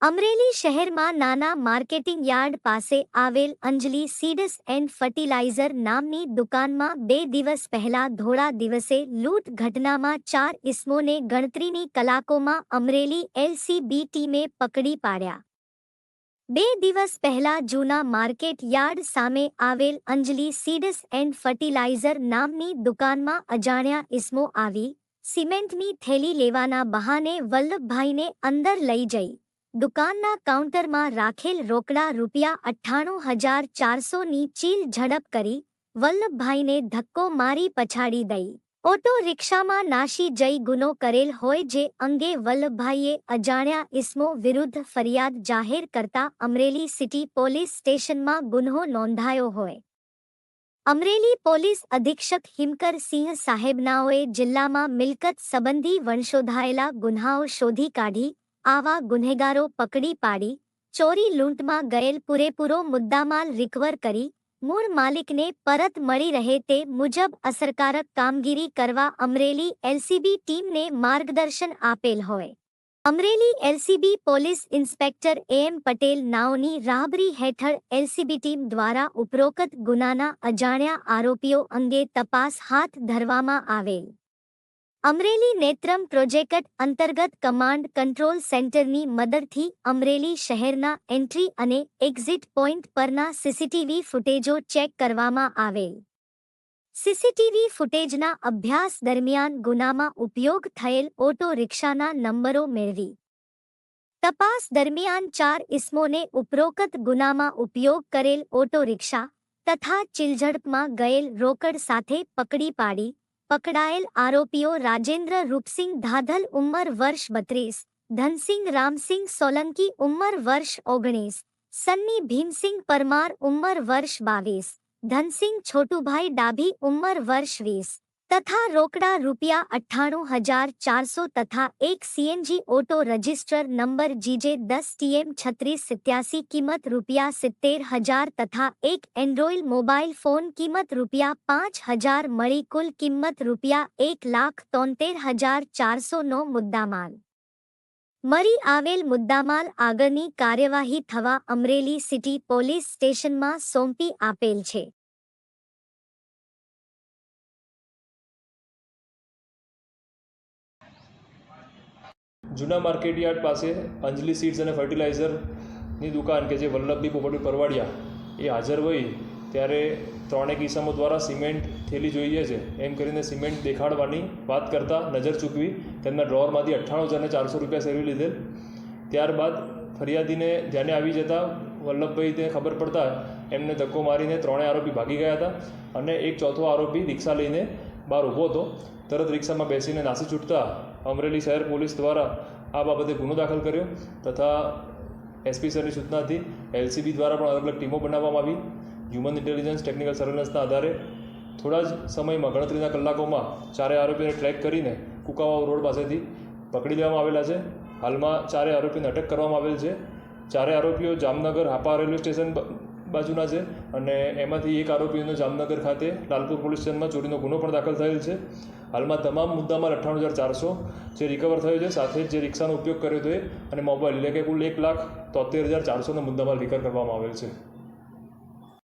અમરેલી શહેરમાં નાના marketing yard પાસે આવેલ અંજલિ સીડ્સ એન્ડ ફર્ટિલાઇઝર નામની દુકાનમાં 2 દિવસ પહેલા ધોળા દિવસે લૂંટ ઘટનામાં 4 ઇસમોને ગણતરીની કલાકોમાં અમરેલી એલસીબી ટીમે પકડી પાડ્યા. 2 દિવસ પહેલા જૂના માર્કેટ યાર્ડ સામે આવેલ અંજલિ સીડ્સ એન્ડ ફર્ટિલાઇઝર નામની દુકાનમાં અજાણ્યા ઇસમો આવી સિમેન્ટની થેલી લેવાના બહાને વલ્લભભાઈને અંદર લઈ જઈ દુકાનના કાઉન્ટરમાં રાખેલ રોકડા ₹98,400ની ચીલ ઝડપ કરી વલ્લભભાઈને ધક્કો મારી પછાડી દઈ ઓટો રિક્ષામાં નાસી જઈ ગુનો કરેલ હોય જે અંગે વલ્લભભાઈએ અજાણ્યા ઇસમો વિરુદ્ધ ફરિયાદ જાહેર કરતા અમરેલી સિટી પોલીસ સ્ટેશનમાં ગુન્હો નોંધાયો હોય. અમરેલી પોલીસ અધિક્ષક હિમકર સિંહ સાહેબનાઓએ જિલ્લામાં મિલકત સંબંધી વંશોધાયેલા ગુન્હાઓ શોધી કાઢી આવા ગુનેગારો પકડી પાડી ચોરી લૂંટમાં ગયેલ પૂરેપૂરો મુદ્દામાલ રિકવર કરી મૂળ માલિકને પરત મળી રહે તે મુજબ અસરકારક કામગીરી કરવા અમરેલી એલસીબી ટીમને માર્ગદર્શન આપેલ હોય. Amreli LCB police inspector M Patel નાઓની રાહબરી હેઠળ એલસીબી ટીમ દ્વારા ઉપરોક્ત ગુનાના અજાણ્યા આરોપીઓ અંગે તપાસ હાથ ધરવામાં આવેલ. અમરેલી નેત્રમ પ્રોજેક્ટ અંતર્ગત કમાન્ડ કંટ્રોલ સેન્ટરની મદદથી અમરેલી શહેરના એન્ટ્રી અને એક્ઝિટ પોઈન્ટ પરના સીસીટીવી ફૂટેજો ચેક કરવામાં આવેલ. સીસીટીવી ફૂટેજના અભ્યાસ દરમિયાન ગુનામાં ઉપયોગ થયેલ ઓટો રિક્ષાના નંબરો મેળવી તપાસ દરમિયાન 4 ઇસમોને ઉપરોક્ત ગુનામાં ઉપયોગ કરેલ ઓટો રિક્ષા તથા ચીલઝડપમાં ગયેલ રોકડ સાથે પકડી પાડી પકડાયેલ આરોપીઓ રાજેન્દ્ર રૂપસિંહ ધાધલ ઉંમર વર્ષ 32, ધનસિંહ રામસિંહ સોલંકી ઉંમર વર્ષ 19, સન્ની ભીમસિંહ પરમાર ઉંમર વર્ષ 22, ધનસિંહ છોટુભાઈ ડાભી ઉંમર વર્ષ 20 તથા રોકડા ₹98,400 તથા એક CNG auto register number GJ10TM3687 કિંમત ₹70,000 તથા એક એન્ડ્રોઇડ મોબાઈલ ફોન કિંમત ₹5,000 મળી કુલ કિંમત ₹1,73,400નો મુદ્દામાલ મળી આવેલ મુદ્દામાલ આગળની કાર્યવાહી થવા અમરેલી સિટી પોલીસ સ્ટેશનમાં સોંપી આપેલ છે. જૂના માર્કેટ યાર્ડ પાસે અંજલિ સીડ્સ અને ફર્ટિલાઇઝરની દુકાન કે જે વલ્લભભાઈ પોપટભાઈ પરવાડિયા એ હાજર હોય ત્યારે 3 કિસ્સાઓ દ્વારા સિમેન્ટ થેલી જોઈએ છે એમ કરીને સિમેન્ટ દેખાડવાની વાત કરતાં નજર ચૂકવી તેમના ડ્રોવરમાંથી ₹98,400 સેવી લીધેલ. ત્યારબાદ ફરિયાદીને ધ્યાને આવી જતાં વલ્લભભાઈને ખબર પડતા એમને ધક્કો મારીને 3 આરોપી ભાગી ગયા હતા અને એક ચોથો આરોપી રિક્ષા લઈને બહાર ઊભો હતો. તરત રિક્ષામાં બેસીને નાસી છૂટતા અમરેલી શહેર પોલીસ દ્વારા આ બાબતે ગુનો દાખલ કર્યો તથા એસપી સરની સૂચનાથી એલસીબી દ્વારા પણ અલગ અલગ ટીમો બનાવવામાં આવી. હ્યુમન ઇન્ટેલિજન્સ ટેકનિકલ સર્વેલન્સના આધારે થોડા જ સમયમાં ગણતરીના કલાકોમાં 4 આરોપીઓને ટ્રેક કરીને કુકાવાવ રોડ પાસેથી પકડી લેવામાં આવેલા છે. હાલમાં 4 આરોપીને અટક કરવામાં આવેલ છે. 4 આરોપીઓ જામનગર હાપા રેલવે સ્ટેશન બાજુના છે અને એમાંથી એક આરોપીનો જામનગર ખાતે લાલપુર પોલીસ સ્ટેશનમાં ચોરીનો ગુનો પણ દાખલ થયેલ છે. હાલમાં તમામ મુદ્દામાં 98,400 જે રિકવર થયો છે સાથે જ જે રિક્ષાનો ઉપયોગ કર્યો હતો અને મોબાઈલ એટલે કે કુલ 1,73,400નો મુદ્દામાલ રિકવર કરવામાં આવેલ છે.